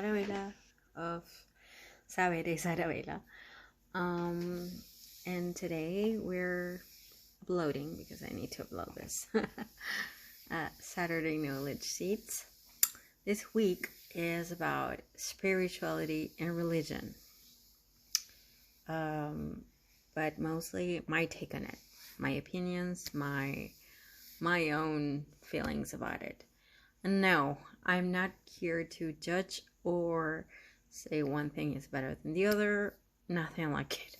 Arabella of Saberes Arabella. And today we're uploading because I need to upload this. Saturday Knowledge Seeds. This week is about spirituality and religion, but mostly my take on it, my opinions, my own feelings about it. And no, I'm not here to judge or say one thing is better than the other. Nothing like it.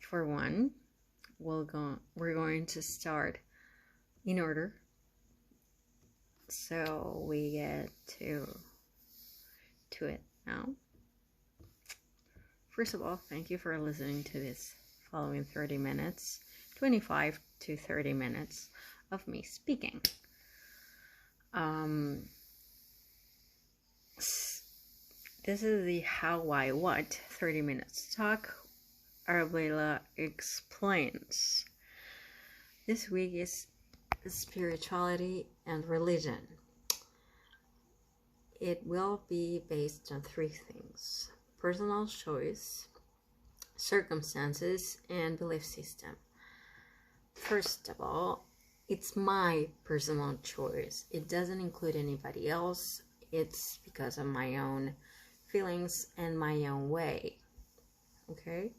For one, we're going to start in order, so we get to it now. First of all, thank you for listening to this following 30 minutes, 25 to 30 minutes of me speaking. This is the how, why, what 30 minutes talk. Arabella explains. This week is spirituality and religion. It will be based on three things: personal choice, circumstances, and belief system. First of all, it's my personal choice. It doesn't include anybody else. It's because of my own feelings and my own way. Okay?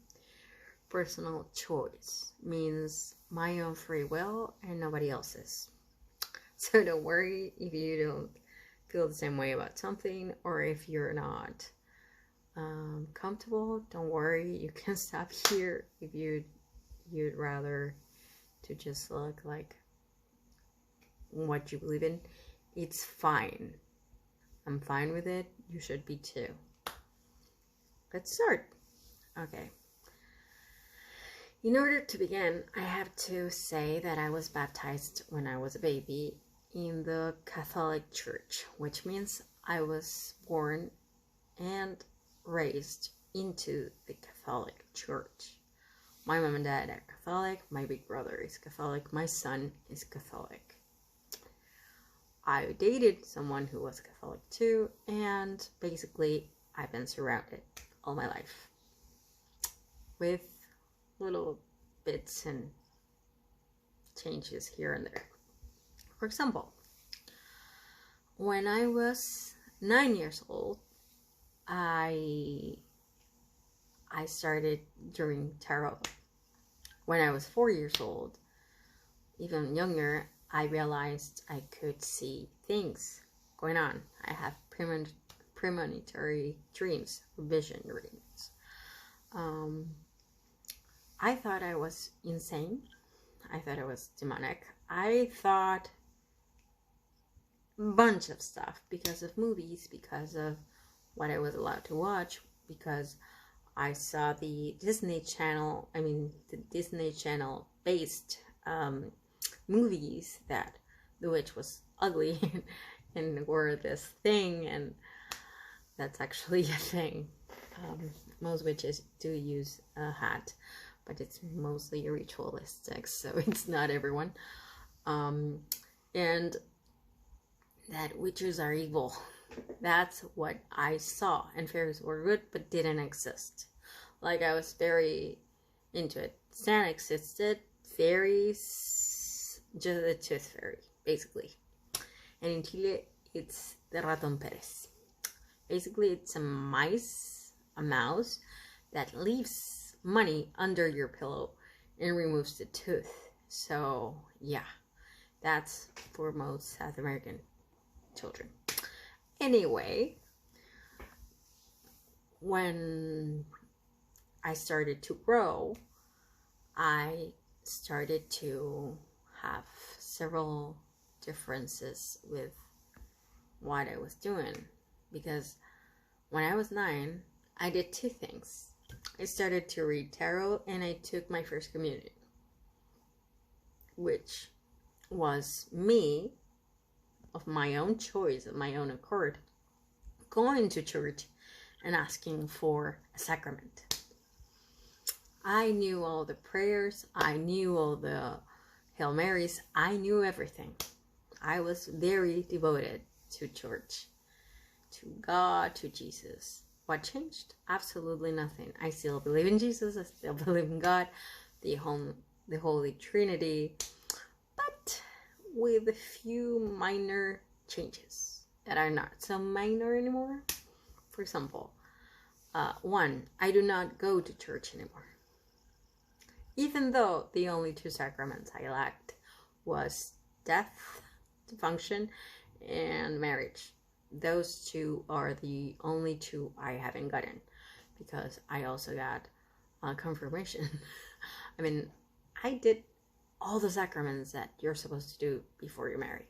Personal choice means my own free will and nobody else's. So don't worry if you don't feel the same way about something, or if you're not comfortable. Don't worry, you can stop here if you'd rather to just look like what you believe in. It's fine. I'm fine with it. You should be too. Let's start. Okay. In order to begin, I have to say that I was baptized when I was a baby in the Catholic Church, which means I was born and raised into the Catholic Church. My mom and dad are Catholic, my big brother is Catholic, my son is Catholic. I dated someone who was Catholic too, and basically I've been surrounded all my life with little bits and changes here and there. For example, when I was 9 years old, I started doing tarot. When I was 4 years old, even younger, I realized I could see things going on. I have premonitory dreams, vision dreams. I thought I was insane. I thought I was demonic. I thought a bunch of stuff because of movies, because of what I was allowed to watch, because I saw the Disney Channel based movies that the witch was ugly and wore this thing, and that's actually a thing. Most witches do use a hat, but it's mostly ritualistic, so it's not everyone. And that witches are evil. That's what I saw. And fairies were good, but didn't exist. Like, I was very into it. Santa existed. Fairies, just the tooth fairy, basically. And in Chile, it's the Raton Pérez. Basically, it's a mouse that leaves money under your pillow and removes the tooth. So yeah, that's for most South American children. Anyway, when I started to grow, I started to have several differences with what I was doing, because when I was 9, I did two things. I started to read tarot, and I took my first communion, which was me, of my own choice, of my own accord, going to church and asking for a sacrament. I knew all the prayers, I knew all the Hail Marys, I knew everything. I was very devoted to church. to God, to Jesus. What changed? Absolutely nothing. I still believe in Jesus. I still believe in God, the Holy Trinity, but with a few minor changes that are not so minor anymore. For example, one, I do not go to church anymore. Even though the only two sacraments I lacked was death, function, and marriage. Those two are the only two I haven't gotten, because I also got confirmation. I mean, I did all the sacraments that you're supposed to do before you're married.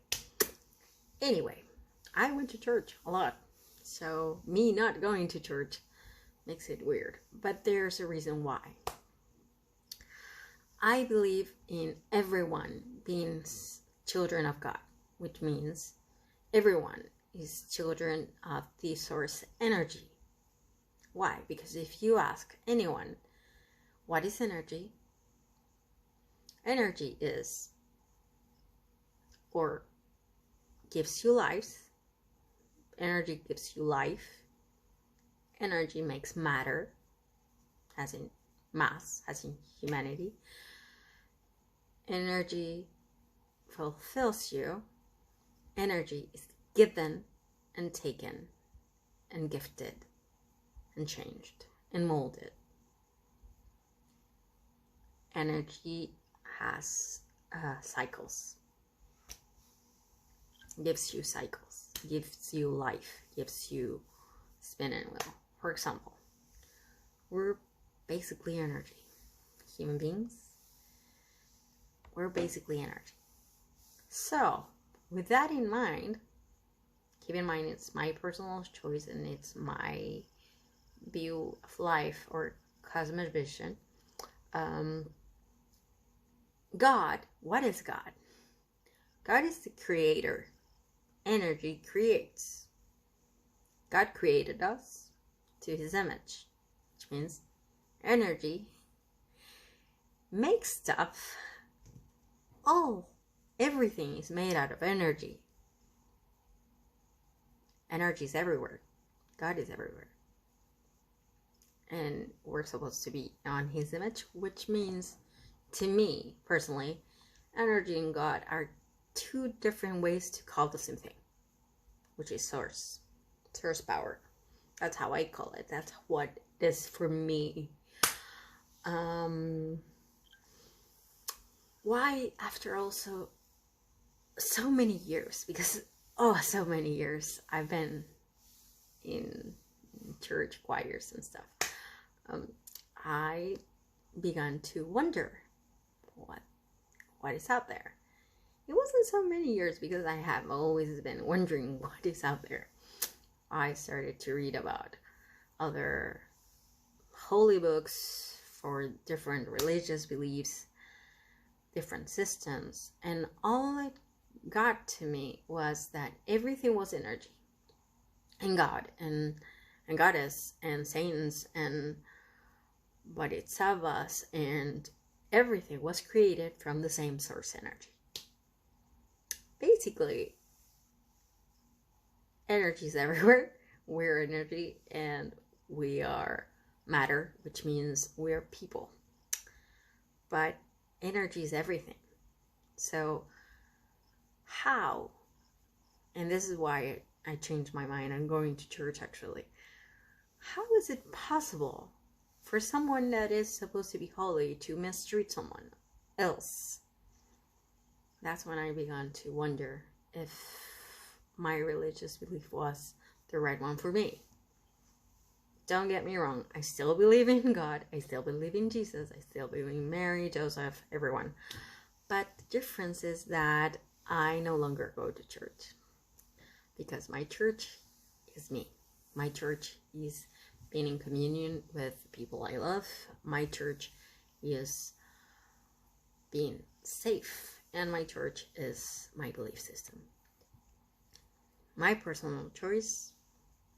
Anyway, I went to church a lot, so me not going to church makes it weird, but there's a reason why. I believe in everyone being children of God, which means everyone is children of the source energy. Why? Because if you ask anyone, what is energy? Energy is, or gives you life. Energy gives you life. Energy makes matter, as in mass, as in humanity. Energy fulfills you. Energy is given and taken and gifted and changed and molded. Energy has cycles. Gives you cycles. Gives you life. Gives you spinning wheel. For example, we're basically energy. Human beings, we're basically energy. So, with that in mind, keep in mind it's my personal choice and it's my view of life or cosmic vision. God, what is God? God is the creator. Energy creates. God created us to his image, which means energy makes stuff. Everything is made out of energy. Energy is everywhere. God is everywhere. And we're supposed to be on his image, which means, to me, personally, energy and God are two different ways to call the same thing, which is source power. That's how I call it. That's what it is for me. Why, after also so many years, because so many years I've been in church choirs and stuff, I began to wonder what is out there. It wasn't so many years, because I have always been wondering what is out there. I started to read about other holy books for different religious beliefs, different systems, and all it got to me was that everything was energy, and God and Goddess and saints and bodhisattvas and everything was created from the same source energy. Basically, energy is everywhere. We're energy and we are matter, which means we're people. But energy is everything. So how, and this is why I changed my mind, I'm going to church actually. How is it possible for someone that is supposed to be holy to mistreat someone else? That's when I began to wonder if my religious belief was the right one for me. Don't get me wrong, I still believe in God, I still believe in Jesus, I still believe in Mary, Joseph, everyone. But the difference is that I no longer go to church, because my church is me. My church is being in communion with people I love. My church is being safe, and my church is my belief system. My personal choice,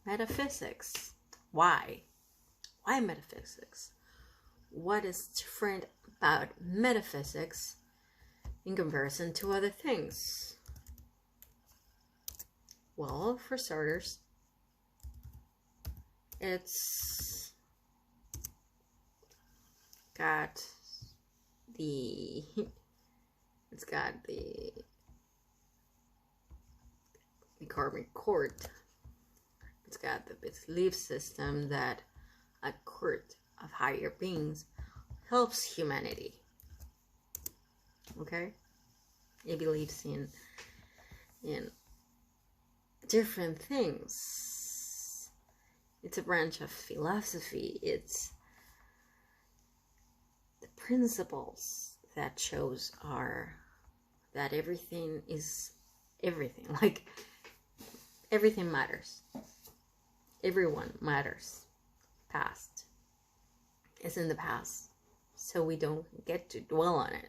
metaphysics. Why? Why metaphysics? What is different about metaphysics in comparison to other things? Well, for starters, It's got the it's got the karmic cord. It's got the belief system that a court of higher beings helps humanity. Okay? It believes in different things. It's a branch of philosophy. It's the principles that shows are that everything is everything. Like, everything matters. Everyone matters. Past is in the past, so we don't get to dwell on it.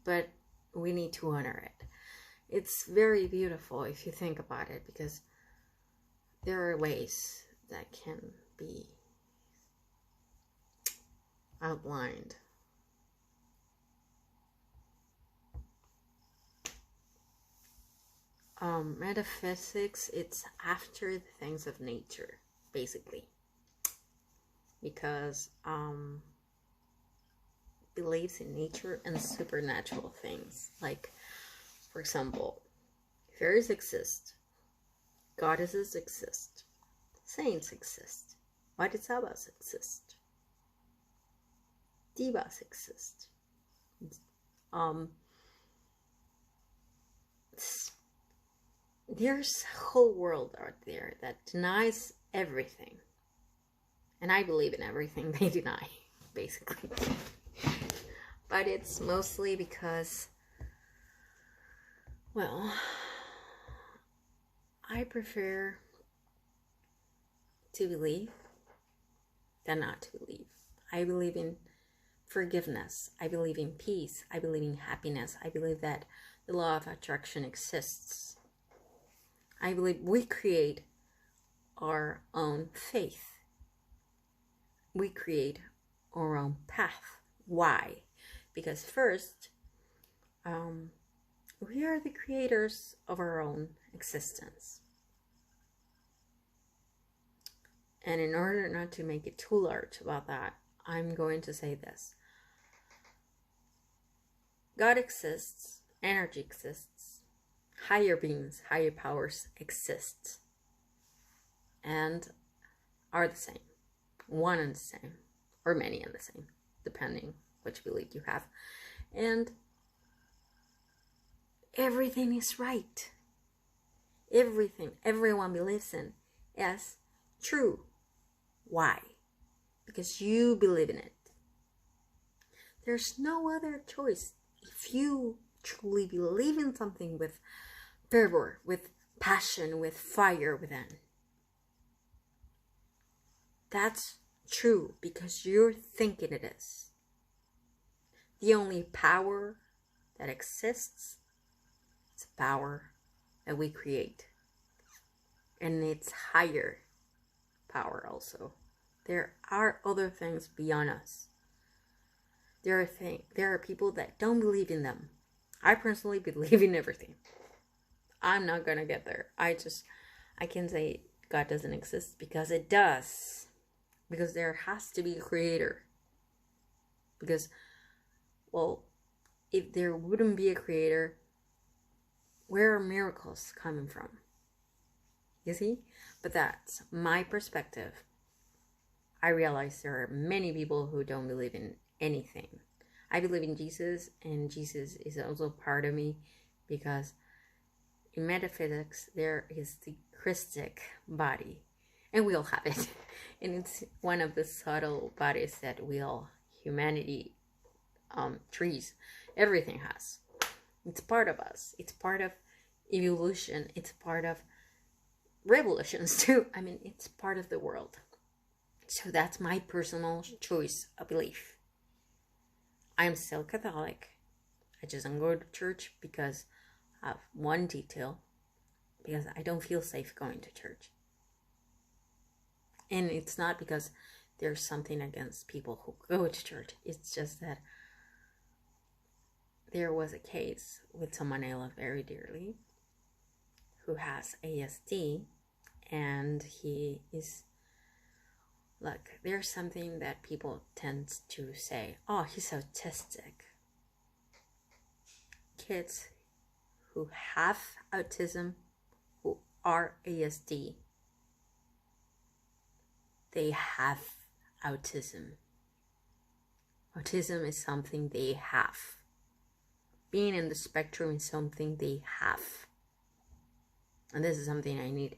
But we need to honor it. It's very beautiful if you think about it, because there are ways that can be outlined. Metaphysics, it's after the things of nature, basically, because believes in nature and supernatural things. Like, for example, fairies exist, goddesses exist, saints exist, bodhisattvas exist, divas exist. There's a whole world out there that denies everything. And I believe in everything they deny, basically. But it's mostly because, well, I prefer to believe than not to believe. I believe in forgiveness. I believe in peace. I believe in happiness. I believe that the law of attraction exists. I believe we create our own faith. We create our own path. Why? Because first, we are the creators of our own existence. And in order not to make it too large about that, I'm going to say this. God exists, energy exists, higher beings, higher powers exist, and are the same, one and the same, or many and the same, depending which belief you have. And everything is right. Everything everyone believes in is true. Why? Because you believe in it. There's no other choice. If you truly believe in something with fervor, with passion, with fire within, that's true because you're thinking it is. The only power that exists is power that we create. And it's higher power also. There are other things beyond us. There are people that don't believe in them. I personally believe in everything. I'm not gonna get there. I can say God doesn't exist because it does. Because there has to be a creator. Because, well, if there wouldn't be a creator, where are miracles coming from? You see? But that's my perspective. I realize there are many people who don't believe in anything. I believe in Jesus, and Jesus is also part of me, because in metaphysics there is the Christic body, and we all have it. And it's one of the subtle bodies that humanity, trees, everything has. It's part of us. It's part of evolution. It's part of revolutions too. I mean, it's part of the world. So that's my personal choice of belief. I am still Catholic. I just don't go to church because of one detail. Because I don't feel safe going to church. And it's not because there's something against people who go to church. It's just that there was a case with someone I love very dearly who has ASD, and he is, look, there's something that people tend to say, oh, he's autistic. Kids who have autism, who are ASD, they have autism. Autism is something they have. Being in the spectrum is something they have. And this is something I need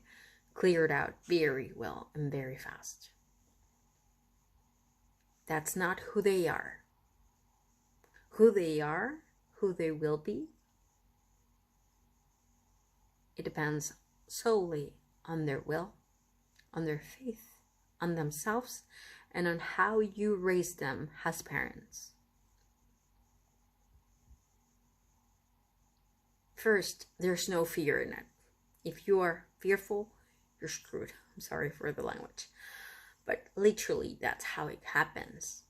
cleared out very well and very fast. That's not who they are. Who they are, who they will be, it depends solely on their will, on their faith, on themselves, and on how you raise them as parents. First, there's no fear in it. If you are fearful, you're screwed. I'm sorry for the language. But literally, that's how it happens.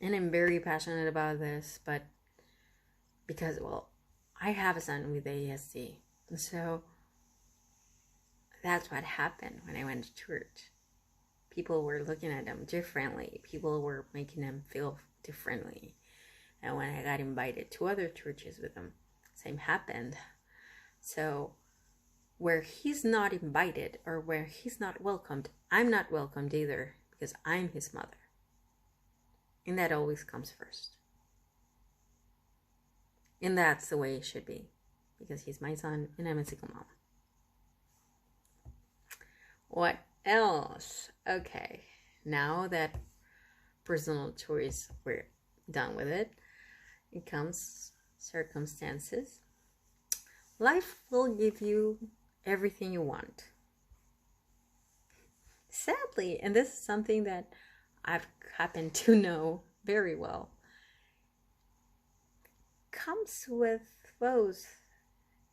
And I'm very passionate about this, but because, well, I have a son with ASD. So that's what happened when I went to church. People were looking at him differently. People were making him feel differently. And when I got invited to other churches with him, same happened. So where he's not invited or where he's not welcomed, I'm not welcomed either because I'm his mother. And that always comes first. And that's the way it should be because he's my son and I'm a single mom. What else? Okay, now that personal choice, we're done with it. It comes circumstances. Life will give you everything you want. Sadly, and this is something that I've happened to know very well, comes with both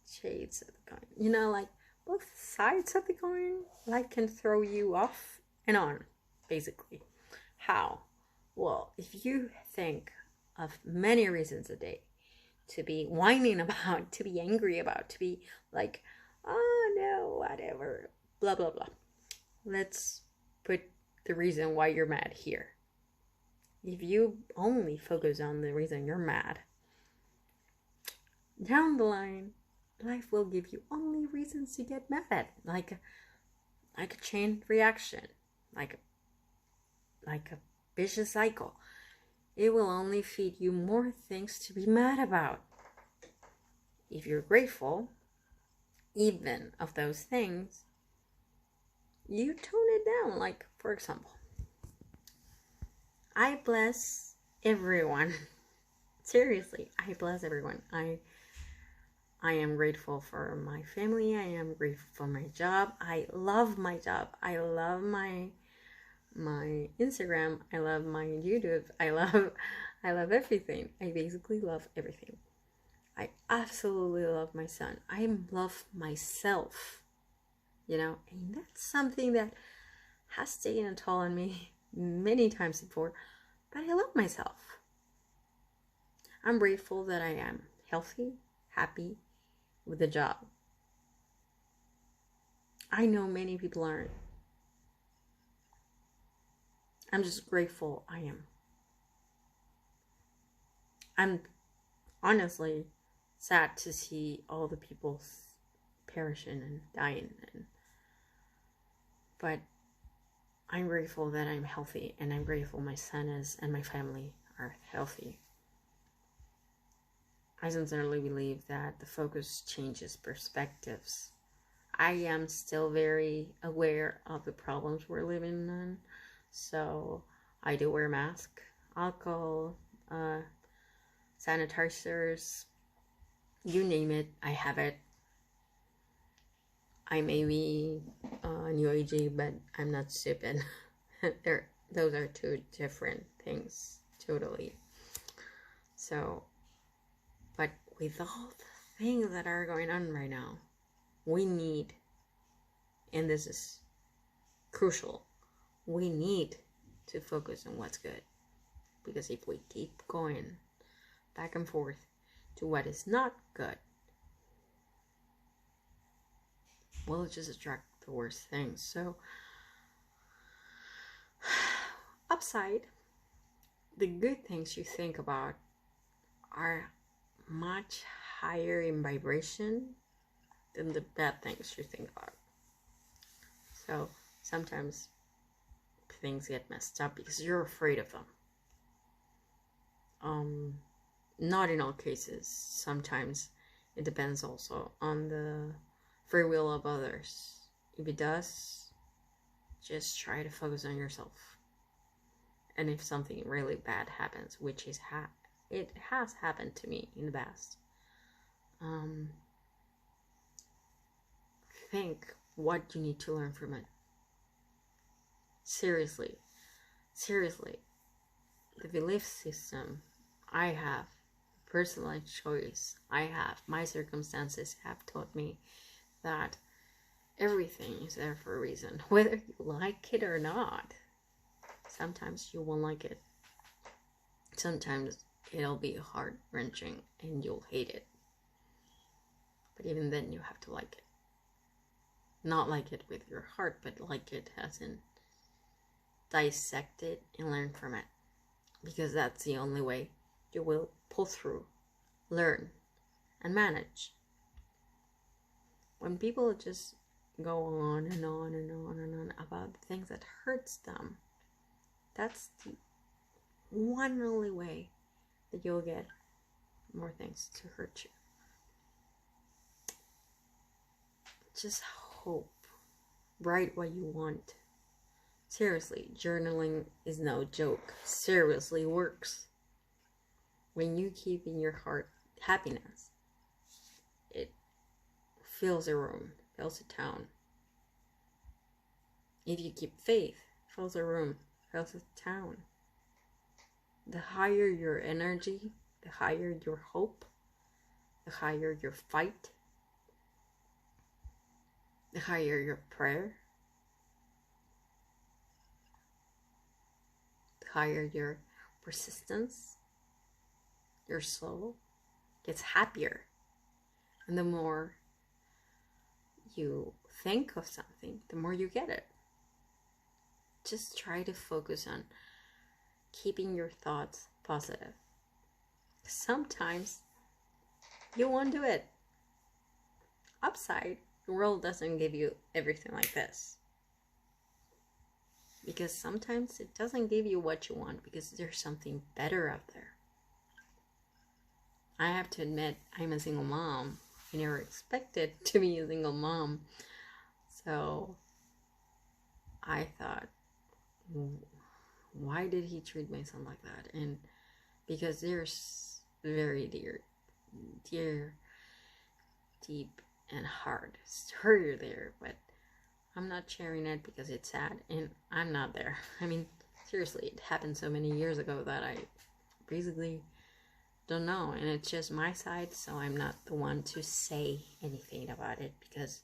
shades of the coin. You know, like both sides of the coin. Life can throw you off and on, basically. How? Well, if you think of many reasons a day to be whining about, to be angry about, to be like, oh no, whatever, blah, blah, blah. Let's put the reason why you're mad here. If you only focus on the reason you're mad, down the line, life will give you only reasons to get mad at, like a chain reaction, like a vicious cycle. It will only feed you more things to be mad about. If you're grateful, even of those things, you tone it down. Like, for example, I bless everyone. Seriously, I bless everyone. I am grateful for my family. I am grateful for my job. I love my job. I love my Instagram. I love my YouTube. I love everything. I basically love everything. I absolutely love my son. I love myself. You know, and that's something that has taken a toll on me many times before, but I love myself. I'm grateful that I am healthy, happy with a job. I know many people aren't. I'm just grateful I am. I'm honestly sad to see all the people perishing and dying, but I'm grateful that I'm healthy, and I'm grateful my son is and my family are healthy. I sincerely believe that the focus changes perspectives. I am still very aware of the problems we're living in, so I do wear a mask, alcohol, sanitizers, you name it, I have it. I may be new agey, but I'm not stupid. Those are two different things, totally. So, but with all the things that are going on right now, we need, and this is crucial, we need to focus on what's good. Because if we keep going back and forth to what is not good, will just attract the worst things. So, upside, the good things you think about are much higher in vibration than the bad things you think about. So sometimes things get messed up because you're afraid of them. Not in all cases. Sometimes it depends also on the free will of others. If it does, just try to focus on yourself. And if something really bad happens, which is it has happened to me in the past, think what you need to learn from it. Seriously, the belief system I have, personal choice I have, my circumstances have taught me that everything is there for a reason, whether you like it or not. Sometimes you won't like it. Sometimes it'll be heart-wrenching and you'll hate it. But even then you have to like it. Not like it with your heart, but like it as in dissect it and learn from it. Because that's the only way you will pull through, learn, and manage. When people just go on and on and on and on about the things that hurts them, that's the one and only way that you'll get more things to hurt you. Just hope. Write what you want. Seriously, journaling is no joke. Seriously works. When you keep in your heart happiness, it fills a room, fills a town. If you keep faith, fills a room, fills a town. The higher your energy, the higher your hope, the higher your fight, the higher your prayer, the higher your persistence, your soul gets happier. And the more you think of something, the more you get it. Just try to focus on keeping your thoughts positive. Sometimes you won't do it. Upside, the world doesn't give you everything like this. Because sometimes it doesn't give you what you want because there's something better out there. I have to admit, I'm a single mom. I never expected to be a single mom. So I thought, why did he treat my son like that? And because there's very dear, deep and hard story there, but I'm not sharing it because it's sad and I'm not there. I mean, seriously, it happened so many years ago that I basically don't know, and it's just my side, so I'm not the one to say anything about it because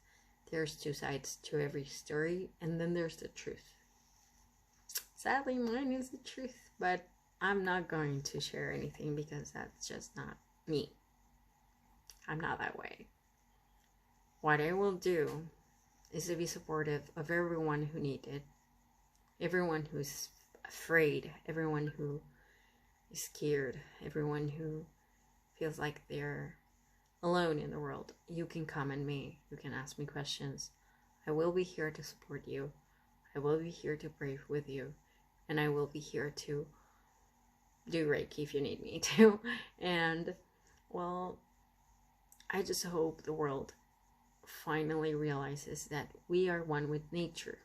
there's two sides to every story, and then there's the truth. Sadly, mine is the truth, but I'm not going to share anything because that's just not me. I'm not that way. What I will do is to be supportive of everyone who needs it, everyone who's afraid, everyone who is scared, everyone who feels like they're alone in the world. You can come at me, you can ask me questions. I will be here to support you. I will be here to pray with you. And I will be here to do Reiki if you need me to. And, well, I just hope the world finally realizes that we are one with nature.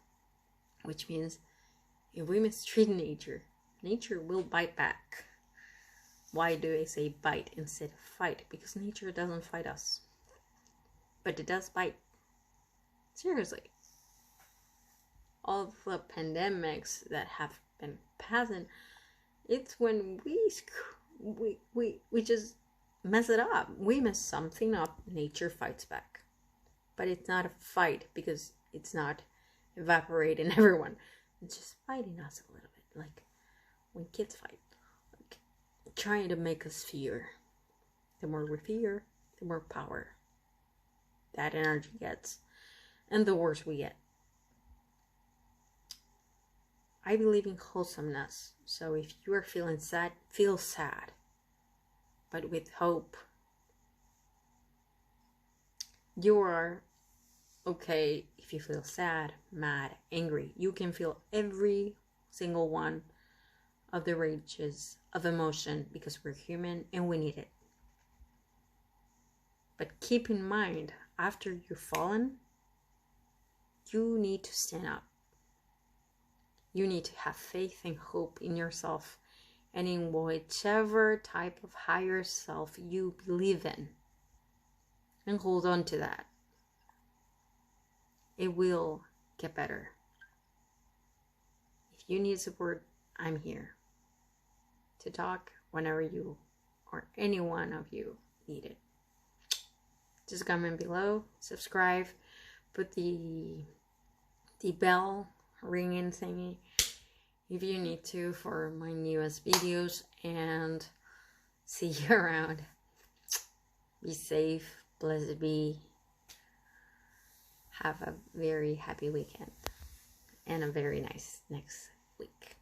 Which means if we mistreat nature, nature will bite back. Why do I say bite instead of fight? Because nature doesn't fight us. But it does bite. Seriously. All the pandemics that have been passing, it's when we just mess it up. We mess something up, nature fights back. But it's not a fight because it's not evaporating everyone. It's just fighting us a little bit, like when kids fight, like trying to make us fear. The more we fear, the more power that energy gets. and the worse we get. I believe in wholesomeness. So if you are feeling sad, feel sad, but with hope. You are okay if you feel sad, mad, angry. You can feel every single one of the rages of emotion because we're human and we need it. But keep in mind, after you've fallen, you need to stand up. You need to have faith and hope in yourself and in whichever type of higher self you believe in. And hold on to that. It will get better. If you need support, I'm here to talk whenever you or any one of you need it. Just comment below, subscribe, put the bell ringing thingy if you need to for my newest videos, and see you around. Be safe, blessed be. Have a very happy weekend and a very nice next week.